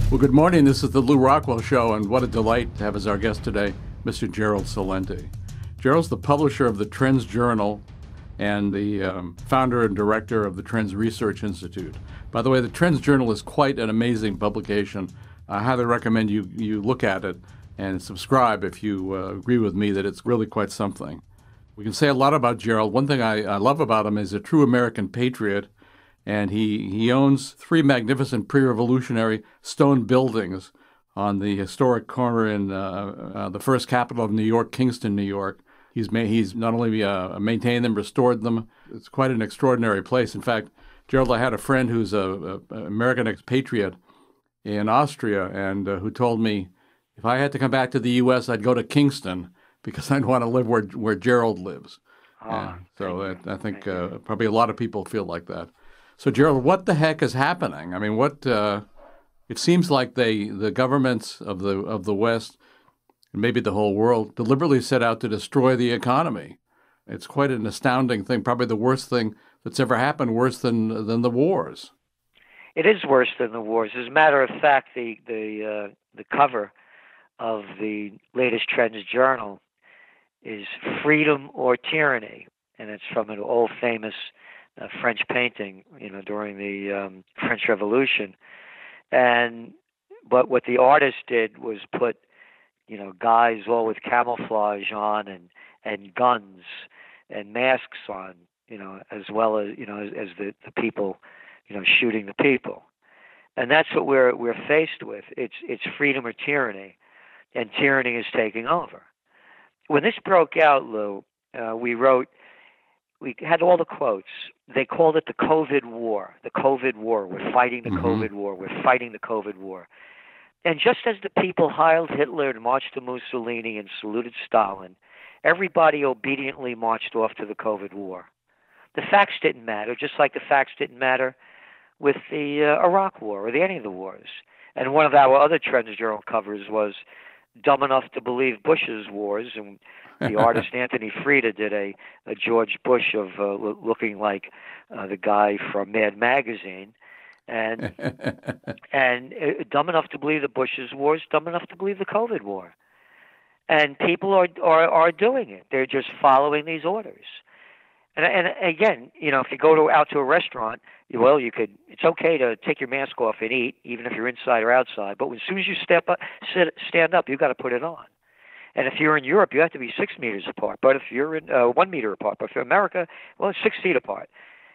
Well, good morning. This is the Lew Rockwell Show, and what a delight to have as our guest today, Mr. Gerald Celente. Gerald's the publisher of the Trends Journal and the founder and director of the Trends Research Institute. By the way, the Trends Journal is quite an amazing publication. I highly recommend you look at it and subscribe if you agree with me that it's really quite something. We can say a lot about Gerald. One thing I love about him is a true American patriot. And he owns 3 magnificent pre-revolutionary stone buildings on the historic corner in the first capital of New York, Kingston, New York. He's not only maintained them, restored them. It's quite an extraordinary place. In fact, Gerald, I had a friend who's an American expatriate in Austria and who told me if I had to come back to the U.S., I'd go to Kingston because I'd want to live where Gerald lives. So I think probably a lot of people feel like that. So, Gerald, what the heck is happening? I mean, it seems like the governments of the West, and maybe the whole world, deliberately set out to destroy the economy. It's quite an astounding thing, probably the worst thing that's ever happened, worse than the wars. It is worse than the wars. As a matter of fact, the cover of the latest Trends Journal is Freedom or Tyranny, and it's from an old famous French painting, during the French Revolution. But what the artist did was put, guys all with camouflage on and guns and masks on, as well as, as the people, shooting the people. And that's what we're faced with. It's freedom or tyranny, and tyranny is taking over. When this broke out, Lou, we had all the quotes. They called it the COVID war. The COVID war. We're fighting the COVID war. We're fighting the COVID war. And just as the people hailed Hitler and marched to Mussolini and saluted Stalin, everybody obediently marched off to the COVID war. The facts didn't matter, just like the facts didn't matter with the Iraq war or any of the wars. And one of our other Trends Journal covers was dumb enough to believe Bush's wars, and the artist Anthony Freda did a George Bush of looking like the guy from Mad Magazine, and dumb enough to believe the Bush's wars, dumb enough to believe the COVID war, and people are doing it. They're just following these orders. And again, if you go out to a restaurant, it's okay to take your mask off and eat, even if you're inside or outside. But as soon as you stand up, you've got to put it on. And if you're in Europe, you have to be 6 meters apart. But if you're in 1 meter apart, but for America, well, it's 6 feet apart.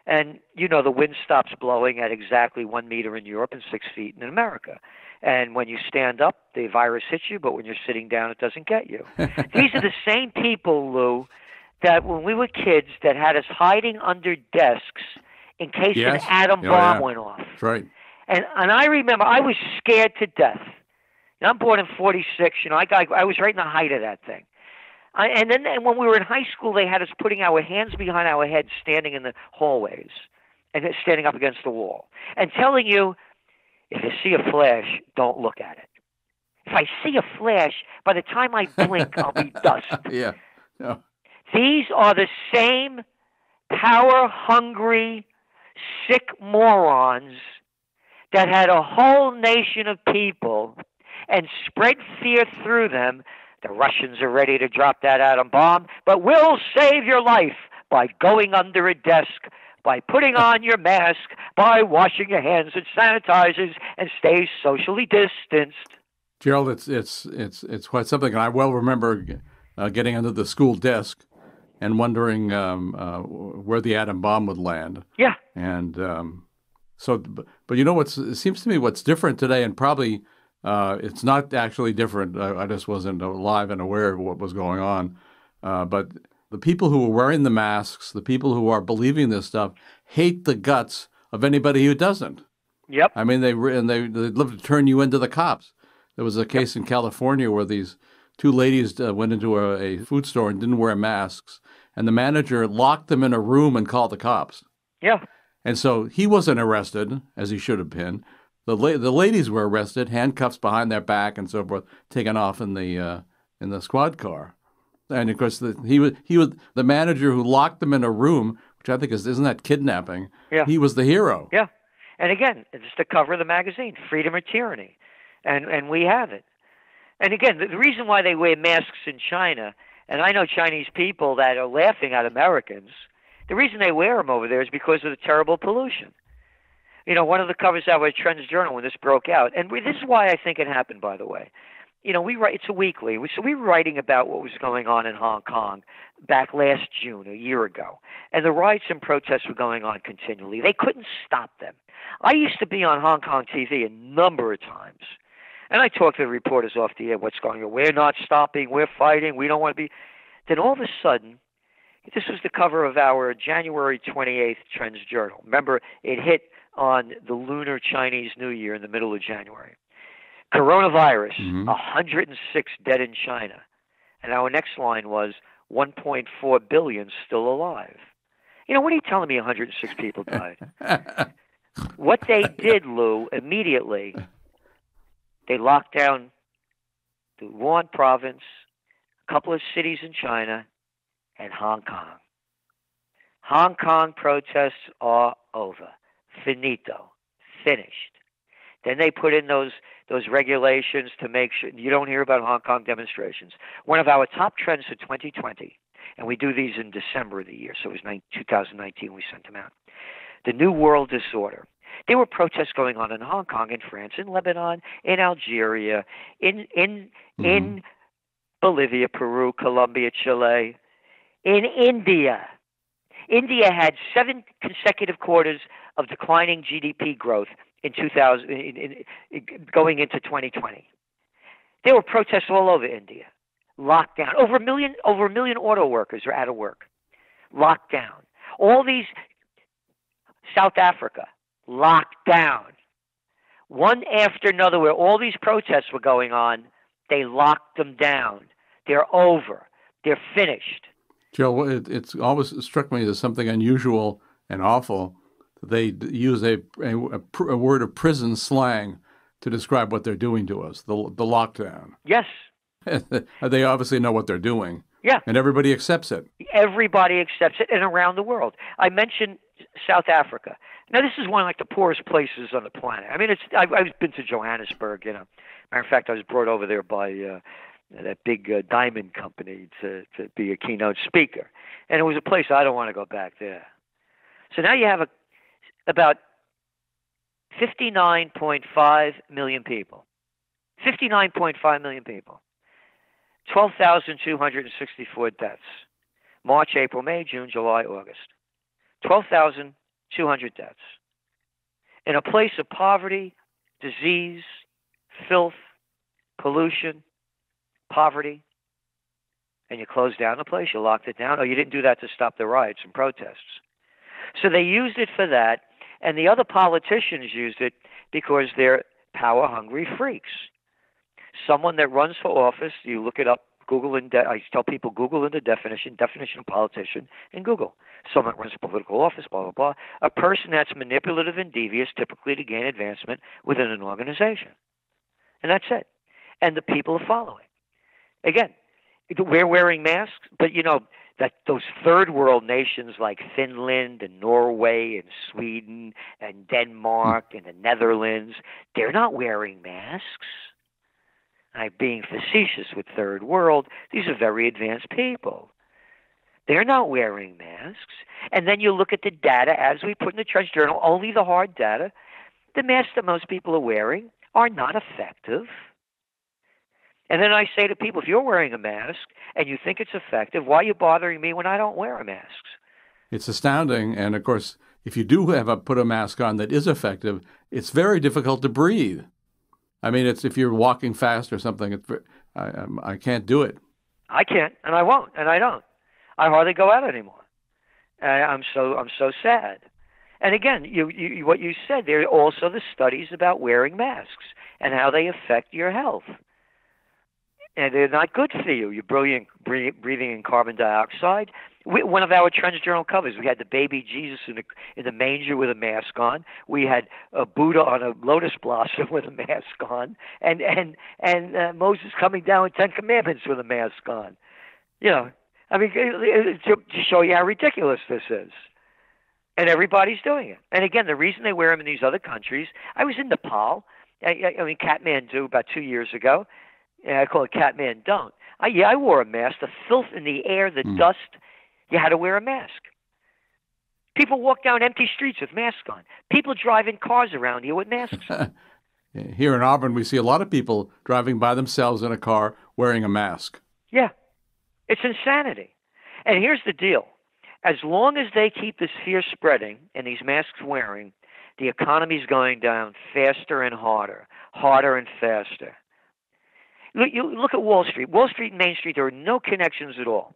And the wind stops blowing at exactly 1 meter in Europe and 6 feet in America. And when you stand up, the virus hits you. But when you're sitting down, it doesn't get you. These are the same people, Lou, that when we were kids that had us hiding under desks in case an atom bomb went off. That's right. And I remember I was scared to death. And I'm born in 46. I was right in the height of that thing. And when we were in high school, they had us putting our hands behind our heads, standing in the hallways, and standing up against the wall, and telling you, if you see a flash, don't look at it. If I see a flash, by the time I blink, I'll be dust. Yeah. No. These are the same power-hungry, sick morons that had a whole nation of people and spread fear through them. The Russians are ready to drop that atom bomb, but we'll save your life by going under a desk, by putting on your mask, by washing your hands with sanitizers, and stay socially distanced. Gerald, it's quite something. And I well remember getting under the school desk and wondering where the atom bomb would land. Yeah. And but it seems to me what's different today, and probably it's not actually different. I just wasn't alive and aware of what was going on. But the people who are wearing the masks, the people who are believing this stuff, hate the guts of anybody who doesn't. Yep. I mean, they'd love to turn you into the cops. There was a case in California where these 2 ladies went into a food store and didn't wear masks, and the manager locked them in a room and called the cops. Yeah. And so he wasn't arrested, as he should have been. The ladies were arrested, handcuffs behind their back and so forth, taken off in the squad car. And of course, he was the manager who locked them in a room, which I think isn't that kidnapping? Yeah. He was the hero. Yeah. And again, it's the cover of the magazine, Freedom or Tyranny. and we haven't. And again, the reason why they wear masks in China, and I know Chinese people that are laughing at Americans, the reason they wear them over there is because of the terrible pollution. You know, one of the covers out of Trends Journal when this broke out, and this is why I think it happened, by the way. You know, we write, it's a weekly, so we were writing about what was going on in Hong Kong back last June, a year ago. And the riots and protests were going on continually. They couldn't stop them. I used to be on Hong Kong TV a number of times. And I talked to the reporters off the air, what's going on? We're not stopping, we're fighting, we don't want to be. Then all of a sudden, this was the cover of our January 28th Trends Journal. Remember, it hit on the lunar Chinese New Year in the middle of January. Coronavirus, 106 dead in China. And our next line was 1.4 billion still alive. You know, what are you telling me 106 people died? What they did, Lou, immediately, they locked down the Wuhan province, a couple of cities in China, and Hong Kong. Hong Kong protests are over. Finito. Finished. Then they put in those regulations to make sure you don't hear about Hong Kong demonstrations. One of our top trends for 2020, and we do these in December of the year, so it was 2019 we sent them out. The New World Disorder. There were protests going on in Hong Kong, in France, in Lebanon, in Algeria, in Bolivia, Peru, Colombia, Chile, in India. India had 7 consecutive quarters of declining GDP growth in going into 2020. There were protests all over India. Lockdown. Over a million auto workers are out of work. Lockdown. All these South Africa, locked down. One after another, where all these protests were going on, they locked them down. They're over. They're finished. Joe, it's always struck me as something unusual and awful. They use a word of prison slang to describe what they're doing to us, the lockdown. Yes. They obviously know what they're doing. Yeah. And everybody accepts it. Everybody accepts it, and around the world. I mentioned South Africa. Now, this is one of like the poorest places on the planet. I mean, I've been to Johannesburg, you know. Matter of fact, I was brought over there by that big diamond company to be a keynote speaker. And it was a place I don't want to go back there. So now you have about 59.5 million people. 59.5 million people. 12,264 deaths. March, April, May, June, July, August. 12,200 deaths. In a place of poverty, disease, filth, pollution, poverty, and you closed down the place, you locked it down. Oh, you didn't do that to stop the riots and protests. So they used it for that, and the other politicians used it because they're power-hungry freaks. Someone that runs for office, you look it up, Google, I tell people Google in the definition of politician, and Google. Someone that runs for political office, blah, blah, blah. A person that's manipulative and devious, typically to gain advancement within an organization. And that's it. And the people are following. Again, we're wearing masks, but you know, that those third world nations like Finland and Norway and Sweden and Denmark and the Netherlands, they're not wearing masks. I'm being facetious with third world. These are very advanced people. They're not wearing masks. And then you look at the data, as we put in the Trends Journal, only the hard data. The masks that most people are wearing are not effective. And then I say to people, if you're wearing a mask and you think it's effective, why are you bothering me when I don't wear masks? It's astounding. And, of course, if you do put a mask on that is effective, it's very difficult to breathe. I mean, it's if you're walking fast or something, I can't do it. I can't, and I won't, and I don't. I hardly go out anymore. I'm so sad. And again, you what you said, there are also the studies about wearing masks and how they affect your health. And they're not good for you. You're breathing in carbon dioxide. One of our Trends Journal covers, we had the baby Jesus in the manger with a mask on. We had a Buddha on a lotus blossom with a mask on, and Moses coming down with 10 Commandments with a mask on. You know, I mean, to show you how ridiculous this is. And everybody's doing it. And again, the reason they wear them in these other countries, I was in Nepal. I mean, Kathmandu about 2 years ago. I call it Catman Don't. I wore a mask. The filth in the air, the dust, you had to wear a mask. People walk down empty streets with masks on. People driving cars around you with masks on. Here in Auburn, we see a lot of people driving by themselves in a car wearing a mask. Yeah, it's insanity. And here's the deal. As long as they keep this fear spreading and these masks wearing, the economy's going down faster and harder and faster. Look at Wall Street. Wall Street and Main Street, there are no connections at all.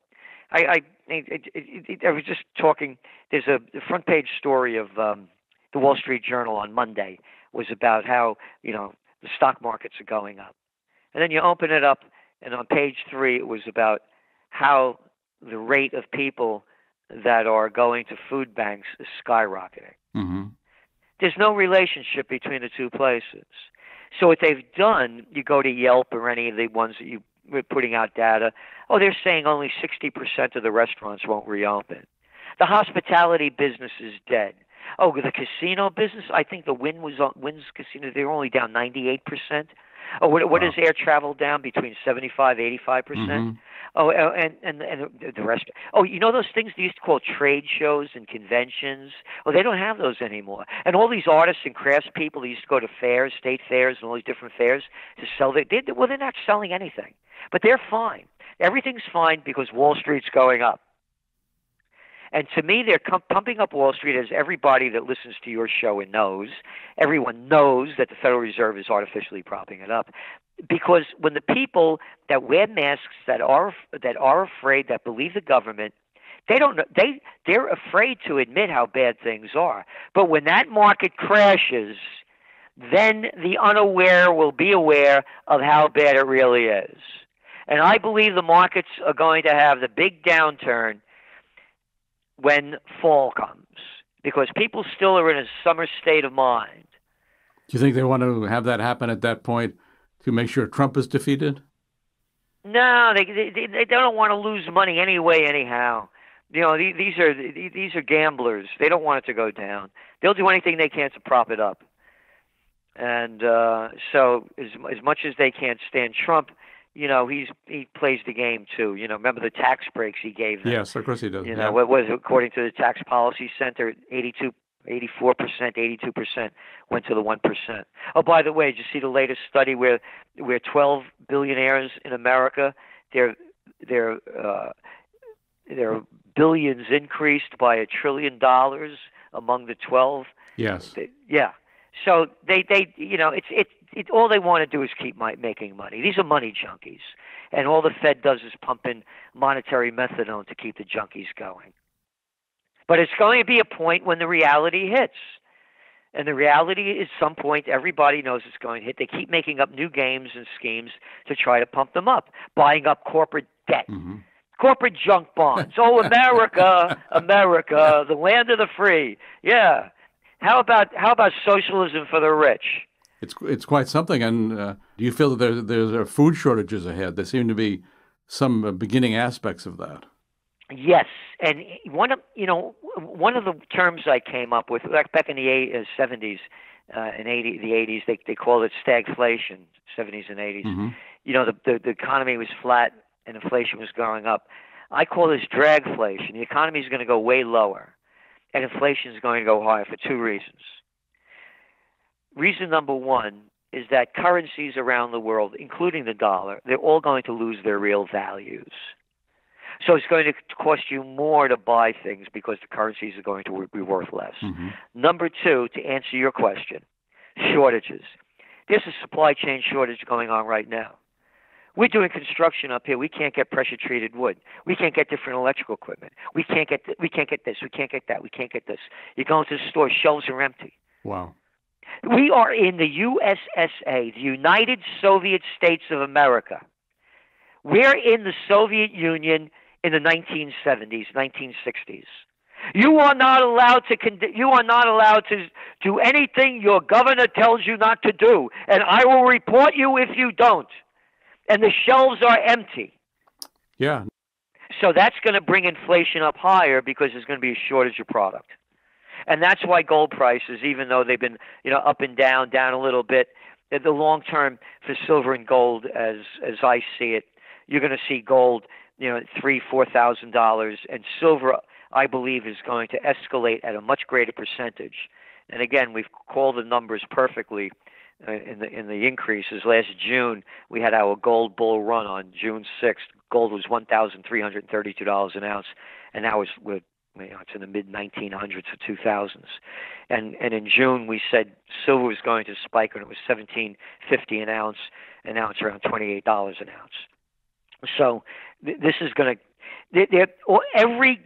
I was just talking. There's a front page story of the Wall Street Journal on Monday was about how the stock markets are going up, and then you open it up, and on page 3 it was about how the rate of people that are going to food banks is skyrocketing. Mm-hmm. There's no relationship between the two places. So what they've done, you go to Yelp or any of the ones that you were putting out data, they're saying only 60% of the restaurants won't reopen. The hospitality business is dead. The casino business, I think the Wynn's casino, they're only down 98%. What is air travel down between 75, 85%? Mm-hmm. And the rest. Those things they used to call trade shows and conventions? They don't have those anymore. And all these artists and crafts people, they used to go to fairs, state fairs, and all these different fairs to sell they're not selling anything. But they're fine. Everything's fine because Wall Street's going up. And to me, they're pumping up Wall Street, as everybody that listens to your show and knows. Everyone knows that the Federal Reserve is artificially propping it up. Because when the people that wear masks, that are afraid, that believe the government, they're afraid to admit how bad things are. But when that market crashes, then the unaware will be aware of how bad it really is. And I believe the markets are going to have the big downturn when fall comes, because people still are in a summer state of mind. Do you think they want to have that happen at that point to make sure Trump is defeated? No, they don't want to lose money anyway, anyhow. These are gamblers. They don't want it to go down. They'll do anything they can to prop it up. And so as much as they can't stand Trump, he plays the game too. Remember the tax breaks he gave them? Yes, of course he does. What was it, according to the Tax Policy Center, 84%, 82% went to the 1%. Oh, by the way, did you see the latest study where 12 billionaires in America, their billions increased by $1 trillion among the 12? Yes. So it's all they want to do is keep making money. These are money junkies, and all the Fed does is pump in monetary methadone to keep the junkies going. But it's going to be a point when the reality hits, and the reality is some point everybody knows it's going to hit. They keep making up new games and schemes to try to pump them up, buying up corporate debt. Mm-hmm. Corporate junk bonds. America, the land of the free. Yeah. How about socialism for the rich? It's quite something. And do you feel that there's food shortages ahead? There seem to be some beginning aspects of that. Yes, and one of the terms I came up with back in the 70s and the 80s, they called it stagflation. 70s and 80s. Mm-hmm. The economy was flat and inflation was going up. I call this dragflation. The economy is going to go way lower, and inflation is going to go higher for two reasons. Reason number one is that currencies around the world, including the dollar, they're all going to lose their real values. So it's going to cost you more to buy things because the currencies are going to be worth less. Mm-hmm. Number two, to answer your question, shortages. There's a supply chain shortage going on right now. We're doing construction up here. We can't get pressure-treated wood. We can't get different electrical equipment. We can't get this. We can't get that. We can't get this. You go into the store, shelves are empty. Wow. We are in the USSA, the United Soviet States of America. We're in the Soviet Union in the 1970s, 1960s. You are not allowed to do anything your governor tells you not to do, and I will report you if you don't. And the shelves are empty. Yeah. So that's going to bring inflation up higher because there's going to be a shortage of product. And that's why gold prices, even though they've been, up and down a little bit, the long term for silver and gold, as I see it, you're going to see gold, at $3,000-$4,000, and silver, I believe, is going to escalate at a much greater percentage. And again, we've called the numbers perfectly in the increases. Last June, we had our gold bull run on June 6th. Gold was $1,332 an ounce, and now it's in the mid 1900s to 2000s. And in June, we said silver was going to spike when it was $17.50 an ounce, and now it's around $28 an ounce. So this is going to every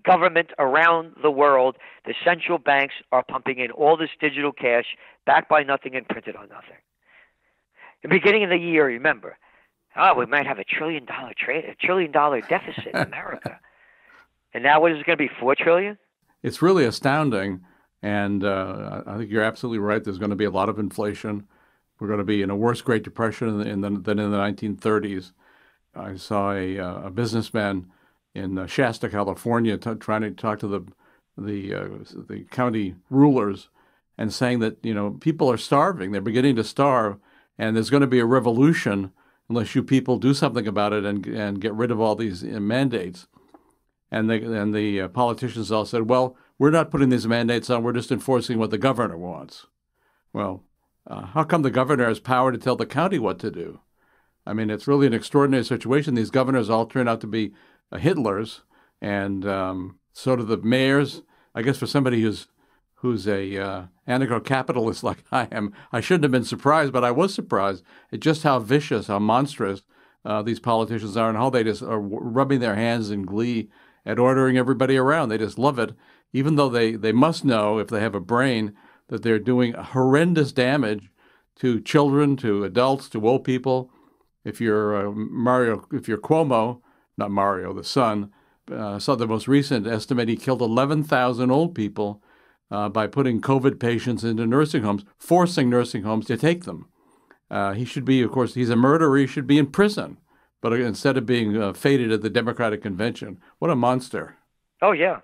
government around the world, the central banks are pumping in all this digital cash backed by nothing and printed on nothing. The beginning of the year, remember, we might have $1 trillion deficit in America. And now what is it going to be, $4 trillion? It's really astounding. And I think you're absolutely right. There's going to be a lot of inflation. We're going to be in a worse Great Depression than in the 1930s. I saw a businessman in Shasta, California, trying to talk to the county rulers and saying that people are starving. They're beginning to starve, and there's going to be a revolution unless you people do something about it and get rid of all these mandates. And the politicians all said, well, we're not putting these mandates on. We're just enforcing what the governor wants. Well, how come the governor has power to tell the county what to do? I mean, it's really an extraordinary situation. These governors all turn out to be Hitlers, and so do the mayors. I guess for somebody who's a anarcho-capitalist like I am, I shouldn't have been surprised, but I was surprised at just how vicious, how monstrous these politicians are, and how they just are rubbing their hands in glee at ordering everybody around. They just love it, even though they must know, if they have a brain, that they're doing horrendous damage to children, to adults, to old people. If you're Cuomo, not Mario, the son, saw the most recent estimate, he killed 11,000 old people by putting COVID patients into nursing homes, forcing nursing homes to take them. He should be, of course, he's a murderer. He should be in prison. But instead of being feted at the Democratic Convention, what a monster. Oh, yeah.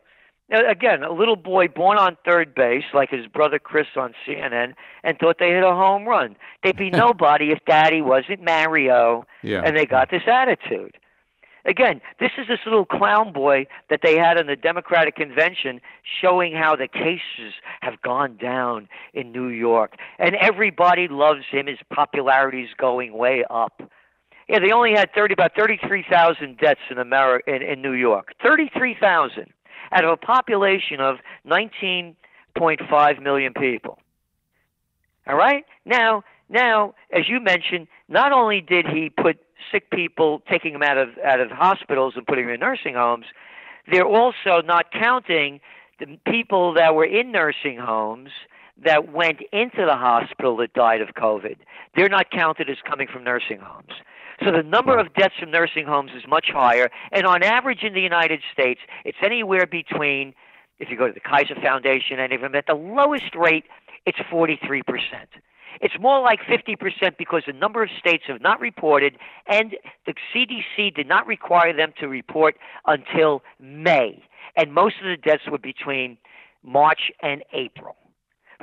Again, a little boy born on third base, like his brother Chris on CNN, and thought they hit a home run. They'd be nobody if Daddy wasn't Mario, and they got this attitude. Again, this is this little clown boy that they had in the Democratic Convention showing how the cases have gone down in New York. And everybody loves him. His popularity is going way up. Yeah, they only had about 33,000 deaths in in New York. 33,000 out of a population of 19.5 million people. All right? Now, as you mentioned, not only did he put sick people, taking them out of hospitals and putting them in nursing homes, they're also not counting the people that were in nursing homes that went into the hospital that died of COVID. They're not counted as coming from nursing homes. So the number of deaths from nursing homes is much higher. And on average in the United States, it's anywhere between, if you go to the Kaiser Foundation, and even at the lowest rate, it's 43%. It's more like 50% because a number of states have not reported, and the CDC did not require them to report until May. And most of the deaths were between March and April.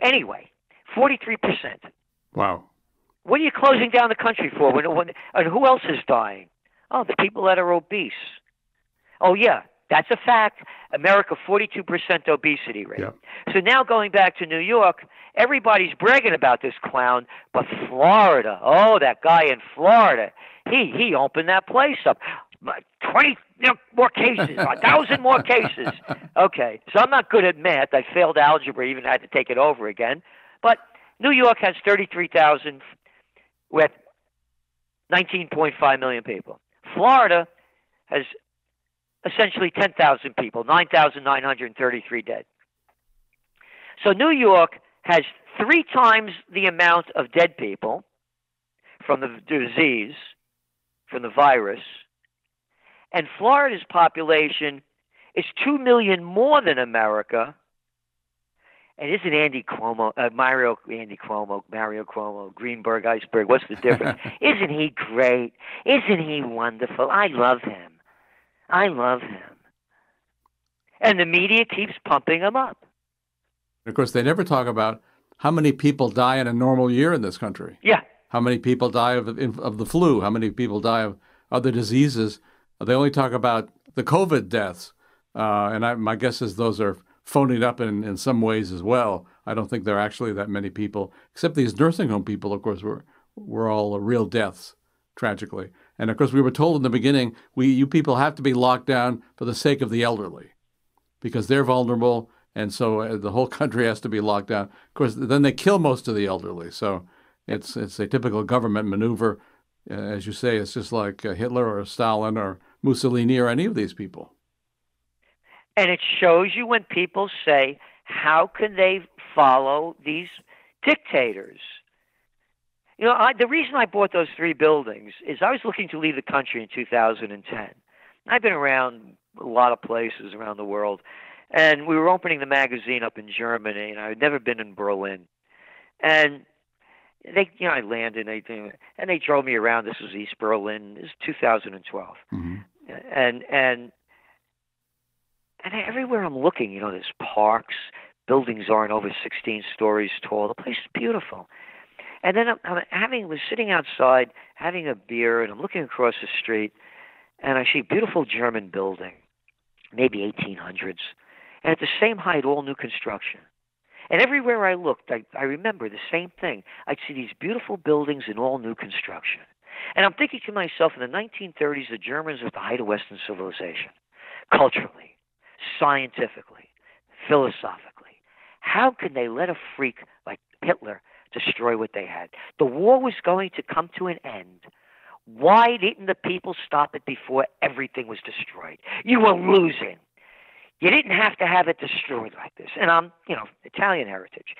Anyway, 43%. Wow. What are you closing down the country for? And who else is dying? Oh, the people that are obese. Oh, yeah, that's a fact. America, 42% obesity rate. Yep. So now going back to New York, everybody's bragging about this clown, but Florida, that guy in Florida, he opened that place up. 20 more cases, 1,000 more cases. Okay, so I'm not good at math. I failed algebra, even had to take it over again. But New York has 33,000 with 19.5 million people. Florida has essentially 10,000 people, 9,933 dead. So New York has 3 times the amount of dead people from the disease, from the virus, and Florida's population is 2 million more than America. And isn't Mario Cuomo, Greenberg, Iceberg, what's the difference? Isn't he great? Isn't he wonderful? I love him. And the media keeps pumping him up. Of course, they never talk about how many people die in a normal year in this country? Yeah. How many people die of the flu? How many people die of other diseases? They only talk about the COVID deaths. My guess is those are phoning up in some ways as well. I don't think there are actually that many people, except these nursing home people, of course, were all real deaths, tragically. And of course, we were told in the beginning, you people have to be locked down for the sake of the elderly, because they're vulnerable, and so the whole country has to be locked down. Of course, then they kill most of the elderly. So it's a typical government maneuver. As you say, it's just like Hitler or Stalin or Mussolini or any of these people. And it shows you when people say, how can they follow these dictators? You know, the reason I bought those 3 buildings is I was looking to leave the country in 2010. I've been around a lot of places around the world, and we were opening the magazine up in Germany, and I had never been in Berlin. And I landed, and they drove me around. This was East Berlin. This is 2012. Mm-hmm. And everywhere I'm looking, there's parks, buildings aren't over 16 stories tall. The place is beautiful. And then was sitting outside having a beer, and I'm looking across the street, and I see a beautiful German building, maybe 1800s, and at the same height, all new construction. And everywhere I looked, I remember the same thing. I'd see these beautiful buildings in all new construction. And I'm thinking to myself, in the 1930s, the Germans were at the height of Western civilization, culturally, scientifically, philosophically. How can they let a freak like Hitler destroy what they had? The war was going to come to an end. Why didn't the people stop it before everything was destroyed? You were losing. You didn't have to have it destroyed like this. And I'm, Italian heritage.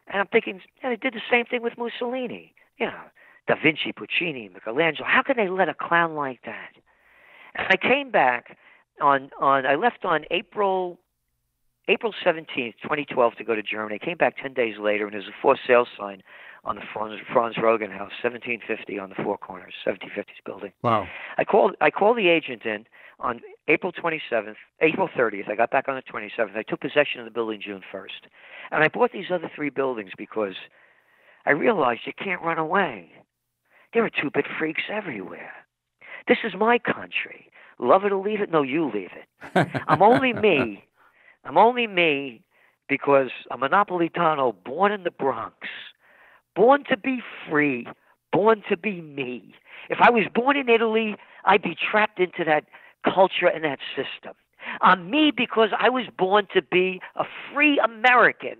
And I'm thinking, they did the same thing with Mussolini. Da Vinci, Puccini, Michelangelo. How could they let a clown like that? And I came back I left on April 17th, 2012 to go to Germany. I came back 10 days later, and there's a for sale sign on the Franz Rogan house, 1750 on the Four Corners, 1750s building. Wow. I called the agent in on April 30th. I got back on the 27th. I took possession of the building June 1st. And I bought these other 3 buildings because I realized you can't run away. There are 2-bit freaks everywhere. This is my country. Love it or leave it? No, you leave it. I'm only me. I'm only me because I'm a Napolitano, born in the Bronx, born to be free, born to be me. If I was born in Italy, I'd be trapped into that culture and that system. I'm me because I was born to be a free American.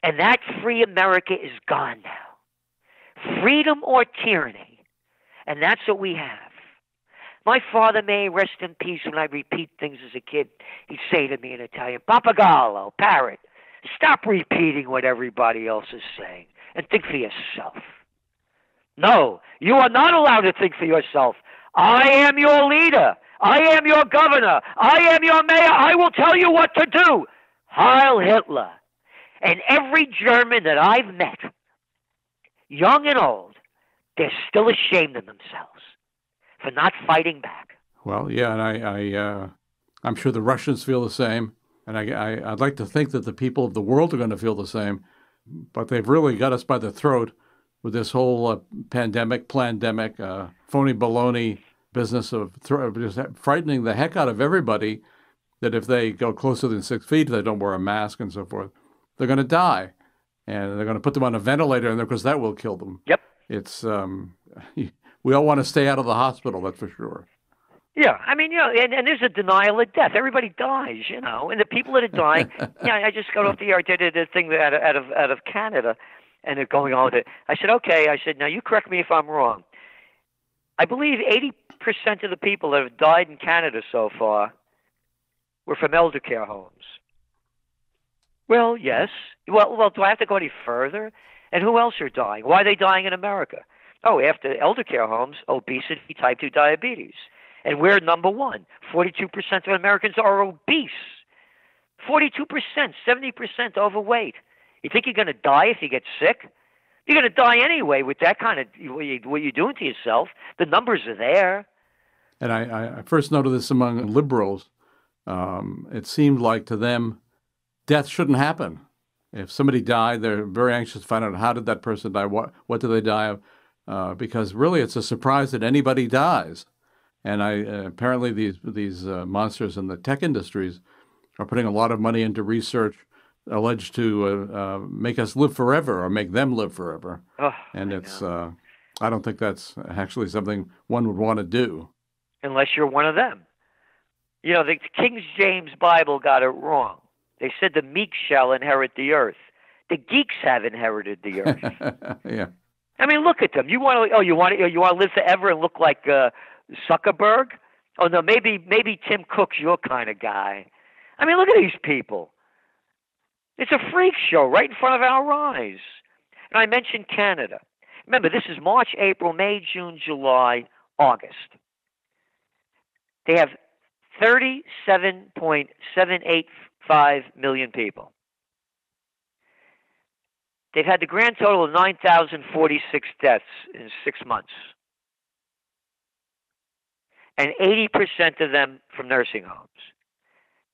And that free America is gone now. Freedom or tyranny. And that's what we have. My father, may rest in peace, when I repeat things as a kid, he'd say to me in Italian, Papagallo, parrot, stop repeating what everybody else is saying and think for yourself. No, you are not allowed to think for yourself. I am your leader. I am your governor. I am your mayor. I will tell you what to do. Heil Hitler. And every German that I've met, young and old, they're still ashamed of themselves for not fighting back. Well, yeah, and I'm sure the Russians feel the same, and I'd like to think that the people of the world are going to feel the same, but they've really got us by the throat with this whole plandemic, phony baloney business of just frightening the heck out of everybody, that if they go closer than 6 feet, if they don't wear a mask and so forth, they're going to die, and they're going to put them on a ventilator, and of course that will kill them. Yep. It's we all want to stay out of the hospital, that's for sure. Yeah, I mean, and there's a denial of death. Everybody dies, and the people that are dying. I just got off the air. I did a thing out of Canada, and they're going on with it. I said, okay. I said, now you correct me if I'm wrong. I believe 80% of the people that have died in Canada so far were from elder care homes. Well, yes. Well, do I have to go any further? And who else are dying? Why are they dying in America? Oh, after elder care homes, obesity, type 2 diabetes. And we're number 1. 42% of Americans are obese. 42%, 70% overweight. You think you're going to die if you get sick? You're going to die anyway with that kind of what you're doing to yourself. The numbers are there. And I first noted this among liberals. It seemed like to them, death shouldn't happen. if somebody died, they're very anxious to find out how did that person die, what did they die of, because really it's a surprise that anybody dies. And apparently these monsters in the tech industries are putting a lot of money into research alleged to make us live forever or make them live forever. Oh, and I don't think that's actually something one would want to do. Unless you're one of them. You know, the King James Bible got it wrong. They said the meek shall inherit the earth. The geeks have inherited the earth. Yeah. I mean, look at them. You want to live forever and look like Zuckerberg? Oh no, maybe Tim Cook's your kind of guy. I mean, look at these people. It's a freak show right in front of our eyes. And I mentioned Canada. Remember, this is March, April, May, June, July, August. They have 37.785 million people. They've had the grand total of 9,046 deaths in 6 months. And 80% of them from nursing homes.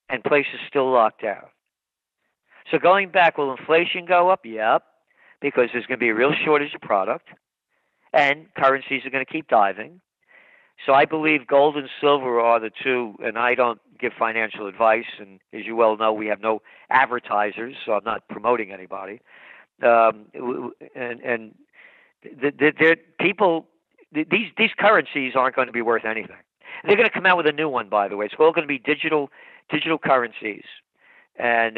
And places still locked down. So going back, will inflation go up? Yep, because there's going to be a real shortage of product, and currencies are going to keep diving. So I believe gold and silver are the two, and I don't give financial advice, and as you well know, we have no advertisers, so I'm not promoting anybody. These currencies aren't going to be worth anything. They're going to come out with a new one, by the way. It's all going to be digital currencies. And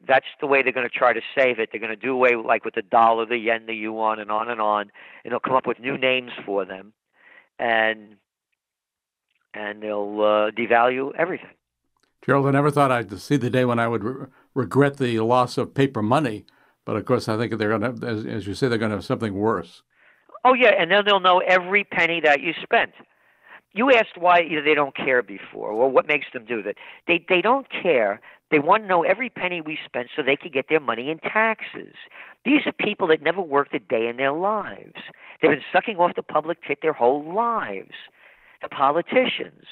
that's the way they're going to try to save it. They're going to do away with the dollar, the yen, the yuan, and on. And they'll come up with new names for them. And they'll devalue everything. Gerald, I never thought I'd see the day when I would regret the loss of paper money. But of course, I think they're going to, as you say, they're going to have something worse. Oh, yeah. And then they'll know every penny that you spent. You asked why they don't care before. Well, what makes them do that? They don't care. They want to know every penny we spent so they can get their money in taxes. These are people that never worked a day in their lives. They've been sucking off the public tit their whole lives. The politicians.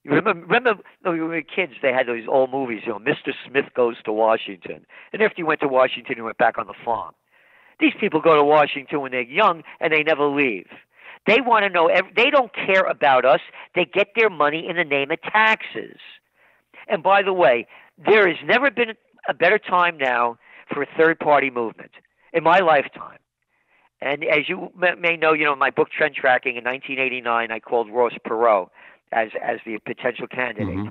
You remember when we were kids, they had those old movies, Mr. Smith Goes to Washington. And after you went to Washington, you went back on the farm. These people go to Washington when they're young, and they never leave. They want to know, they don't care about us. They get their money in the name of taxes. And by the way, there has never been a better time now for a third-party movement in my lifetime. And as you may know, my book Trend Tracking in 1989, I called Ross Perot as the potential candidate. Mm-hmm.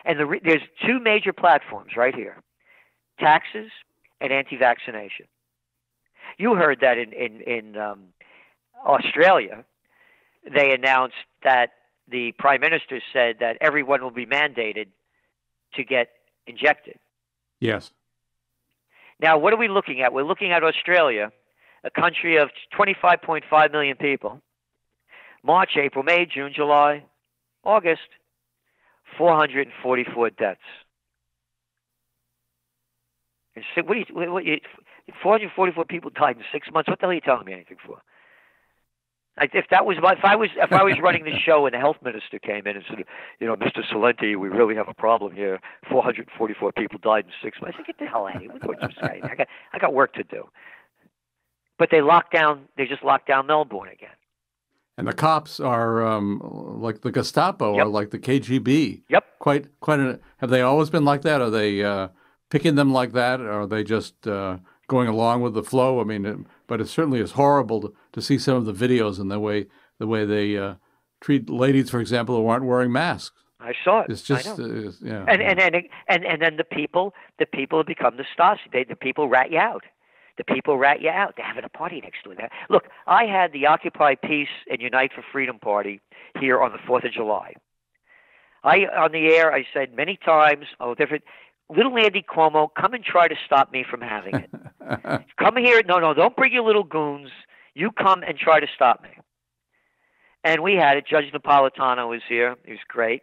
And there's two major platforms right here, taxes and anti-vaccination. You heard that in Australia, they announced that the Prime Minister said that everyone will be mandated to get injected. Yes. Now, what are we looking at? We're looking at Australia, a country of 25.5 million people. March, April, May, June, July, August, 444 deaths. And so 444 people died in 6 months. What the hell are you telling me anything for? If I was running the show and the health minister came in and said, Mr. Celente, we really have a problem here. 444 people died in 6 months. I said, get the hell out of here. What you're saying? I got work to do. But they just locked down Melbourne again. And the cops are like the Gestapo Yep. or like the KGB. Yep. Have they always been like that? Are they picking them like that? Or are they just going along with the flow? I mean, but it certainly is horrible to see some of the videos and the way they treat ladies, for example, who aren't wearing masks. I saw it. It's just, I know. yeah. And then the people have become the Stasi. The people rat you out. The people rat you out. They're having a party next to it. Look, I had the Occupy Peace and Unite for Freedom party here on the 4th of July. On the air, I said many times, little Andy Cuomo, come and try to stop me from having it. Come here. No, don't bring your little goons. You come and try to stop me. And we had it. Judge Napolitano was here. He was great.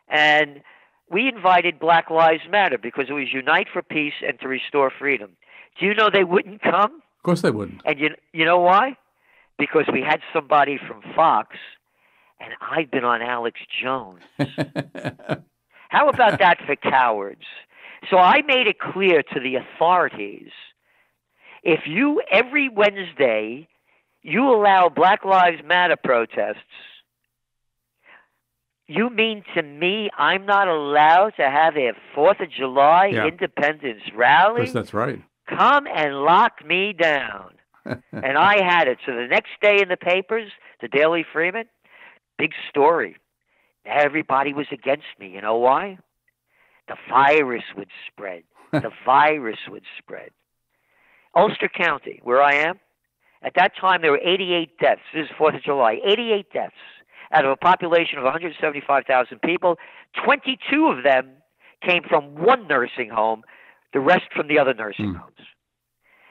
And we invited Black Lives Matter because it was Unite for Peace and to Restore Freedom. Do you know they wouldn't come? Of course they wouldn't. And you know why? Because we had somebody from Fox, and I've been on Alex Jones. How about that for cowards? So I made it clear to the authorities, if you, every Wednesday, you allow Black Lives Matter protests, you mean to me I'm not allowed to have a 4th of July Independence rally? Yes, that's right. Come and lock me down. And I had it. So the next day in the papers, the Daily Freeman, big story. Everybody was against me. You know why? The virus would spread. The virus would spread. Ulster County, where I am, at that time there were 88 deaths. This is 4th of July. 88 deaths out of a population of 175,000 people. 22 of them came from one nursing home, the rest from the other nursing homes.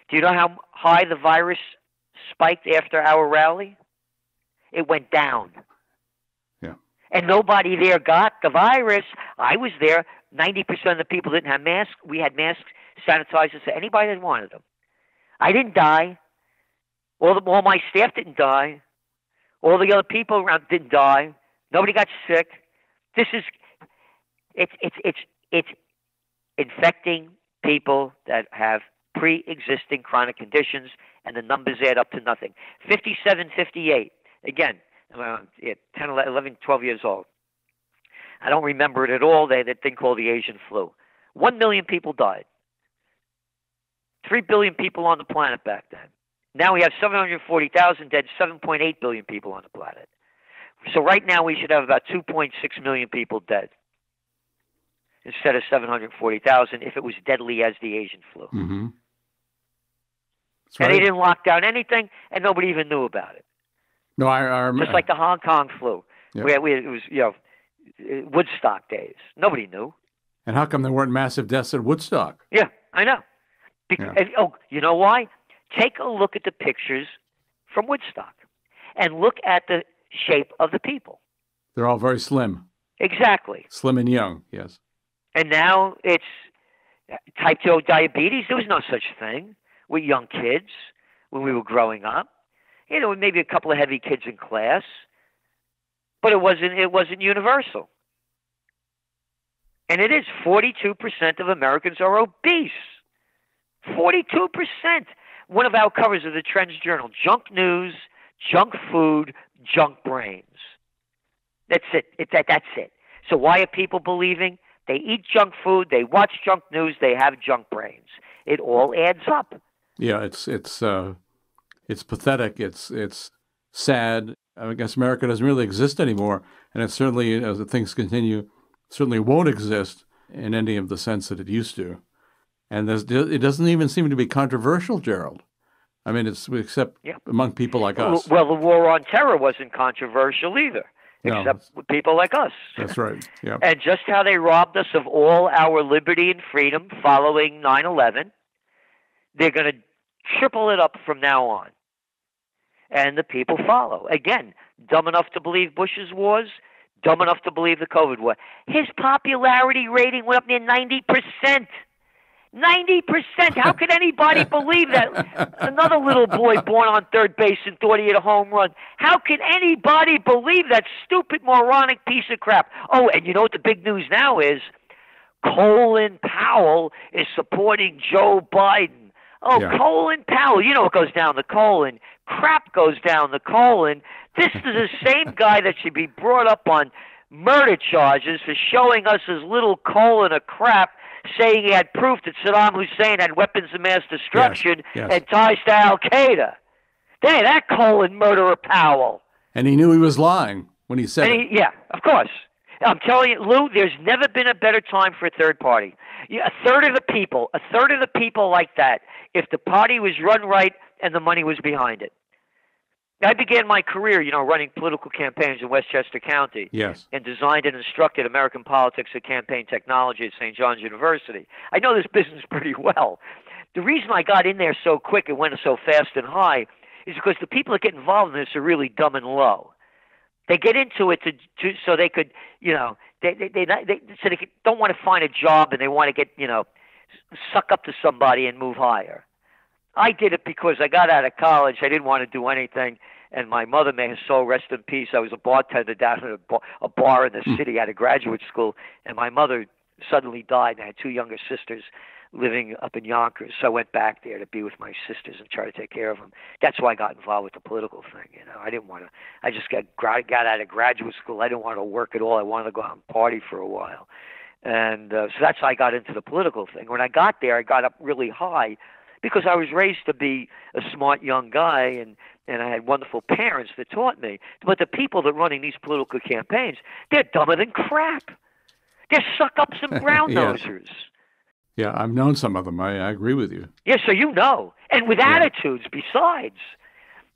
Do you know how high the virus spiked after our rally? It went down. Yeah. And nobody there got the virus. I was there. 90% of the people didn't have masks. We had masks, sanitizers to anybody that wanted them. I didn't die. All my staff didn't die. All the other people around didn't die. Nobody got sick. It's infecting people that have pre-existing chronic conditions, and the numbers add up to nothing. 57, 58. Again, 10, 11, 12 years old. I don't remember it at all. They had that thing called the Asian flu. 1 million people died. 3 billion people on the planet back then. Now we have 740,000 dead, 7.8 billion people on the planet. So right now we should have about 2.6 million people dead instead of 740,000 if it was deadly as the Asian flu. Mm-hmm. That's right. And they didn't lock down anything, and nobody even knew about it. No, I remember. Just like the Hong Kong flu. Yep. It was, Woodstock days. Nobody knew. And how come there weren't massive deaths at Woodstock? Yeah, I know. You know why? Take a look at the pictures from Woodstock and look at the shape of the people. They're all very slim. Exactly. Slim and young, yes. And now it's type 2 diabetes. There was no such thing with young kids when we were growing up. Maybe a couple of heavy kids in class, but it wasn't universal. And it is 42% of Americans are obese. 42%. One of our covers of the Trends Journal: junk news, junk food, junk brains. That's it. That's it. So why are people believing? They eat junk food, they watch junk news, they have junk brains. It all adds up. Yeah, it's pathetic. It's sad. I guess America doesn't really exist anymore, and it certainly, as things continue, certainly won't exist in any of the sense that it used to. And it doesn't even seem to be controversial, Gerald. I mean, except among people like us. Well, the war on terror wasn't controversial either, except with people like us. That's right. Yeah. And just how they robbed us of all our liberty and freedom following 9/11, they're going to triple it up from now on. And the people follow. Again, dumb enough to believe Bush's wars, dumb enough to believe the COVID war. His popularity rating went up near 90%. 90%. How could anybody believe that? Another little boy born on third base and thought he had a home run. How can anybody believe that stupid, moronic piece of crap? Oh, and you know what the big news now is? Colin Powell is supporting Joe Biden. Oh, yeah. Colin Powell. You know what goes down the colon. Crap goes down the colon. This is the same guy that should be brought up on murder charges for showing us his little colon of crap, saying he had proof that Saddam Hussein had weapons of mass destruction and ties to Al-Qaeda. Hey, that colon murderer Powell. And he knew he was lying when he said it. Yeah, of course. I'm telling you, Lou, there's never been a better time for a third party. A third of the people like that, if the party was run right and the money was behind it. I began my career, running political campaigns in Westchester County. Yes. And designed and instructed American politics and campaign technology at St. John's University. I know this business pretty well. The reason I got in there so quick and went so fast and high is because the people that get involved in this are really dumb and low. They get into it so they could, they don't want to find a job and they want to get, suck up to somebody and move higher. I did it because I got out of college. I didn't want to do anything. And my mother, may her soul rest in peace, I was a bartender down at a bar in the city at a graduate school. And my mother suddenly died. I had two younger sisters living up in Yonkers, so I went back there to be with my sisters and try to take care of them. That's why I got involved with the political thing. I didn't want to. I just got out of graduate school. I didn't want to work at all. I wanted to go out and party for a while, and so that's how I got into the political thing. When I got there, I got up really high because I was raised to be a smart young guy, and I had wonderful parents that taught me. But the people that are running these political campaigns, they're dumber than crap. They're suck-ups and brown-nosers. Yeah, I've known some of them. I agree with you. Yeah, so you know. And with attitudes besides.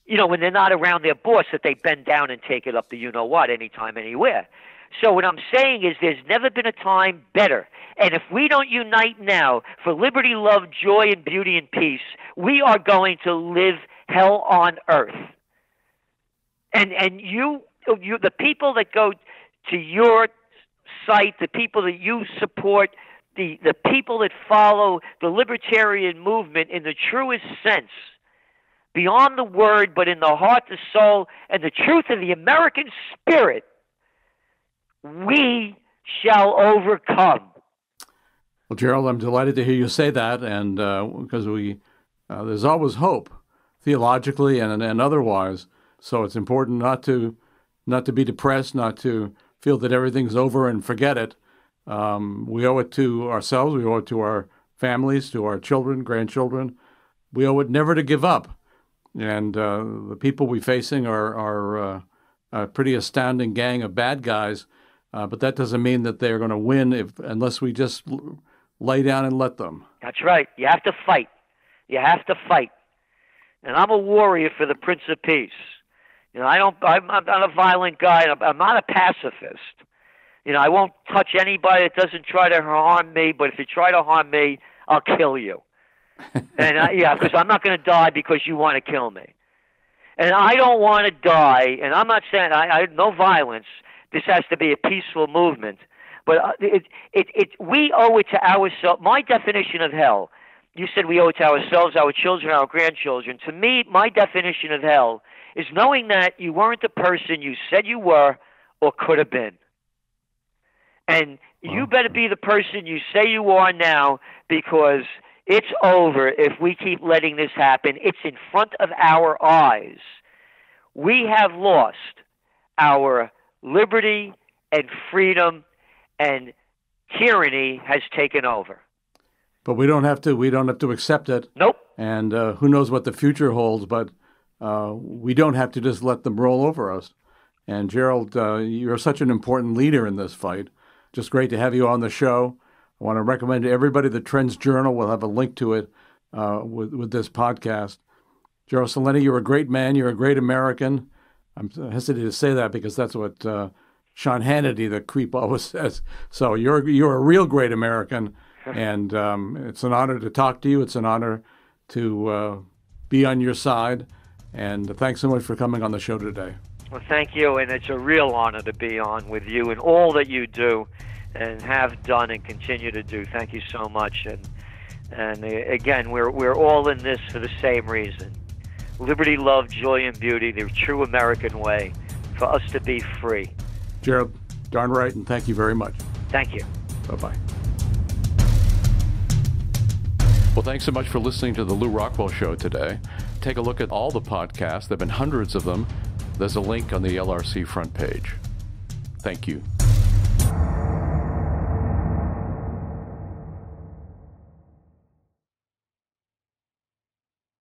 When they're not around their boss, that they bend down and take it up the you-know-what anytime, anywhere. So what I'm saying is there's never been a time better. And if we don't unite now for liberty, love, joy, and beauty and peace, we are going to live hell on earth. And you, the people that go to your site, the people that you support, the people that follow the libertarian movement in the truest sense, beyond the word, but in the heart, the soul, and the truth of the American spirit, we shall overcome. Well, Gerald, I'm delighted to hear you say that, and because there's always hope, theologically and otherwise. So it's important not to be depressed, not to feel that everything's over and forget it. We owe it to ourselves. We owe it to our families, to our children, grandchildren. We owe it never to give up. And the people we're facing are a pretty astounding gang of bad guys. But that doesn't mean that they're going to win unless we just lay down and let them. That's right. You have to fight. You have to fight. And I'm a warrior for the Prince of Peace. I'm not a violent guy. I'm not a pacifist. I won't touch anybody that doesn't try to harm me, but if you try to harm me, I'll kill you. And because I'm not going to die because you want to kill me. And I don't want to die, and I'm not saying no violence. This has to be a peaceful movement. But we owe it to ourselves. My definition of hell, you said we owe it to ourselves, our children, our grandchildren. To me, my definition of hell is knowing that you weren't the person you said you were or could have been. And you better be the person you say you are now, because it's over if we keep letting this happen. It's in front of our eyes. We have lost our liberty and freedom, and tyranny has taken over. But we don't have to accept it. Nope. And who knows what the future holds, but we don't have to just let them roll over us. And Gerald, you're such an important leader in this fight. Just great to have you on the show. I want to recommend to everybody the Trends Journal. We'll have a link to it with this podcast. Gerald Celente, you're a great man. You're a great American. I'm hesitant to say that because that's what Sean Hannity, the creep, always says. So you're a real great American, and it's an honor to talk to you. It's an honor to be on your side. And thanks so much for coming on the show today. Well, thank you, and it's a real honor to be on with you and all that you do and have done and continue to do. Thank you so much. And again, we're all in this for the same reason. Liberty, love, joy, and beauty, the true American way, for us to be free. Gerald, darn right, and thank you very much. Thank you. Bye-bye. Well, thanks so much for listening to the Lew Rockwell Show today. Take a look at all the podcasts. There have been hundreds of them. There's a link on the LRC front page. Thank you.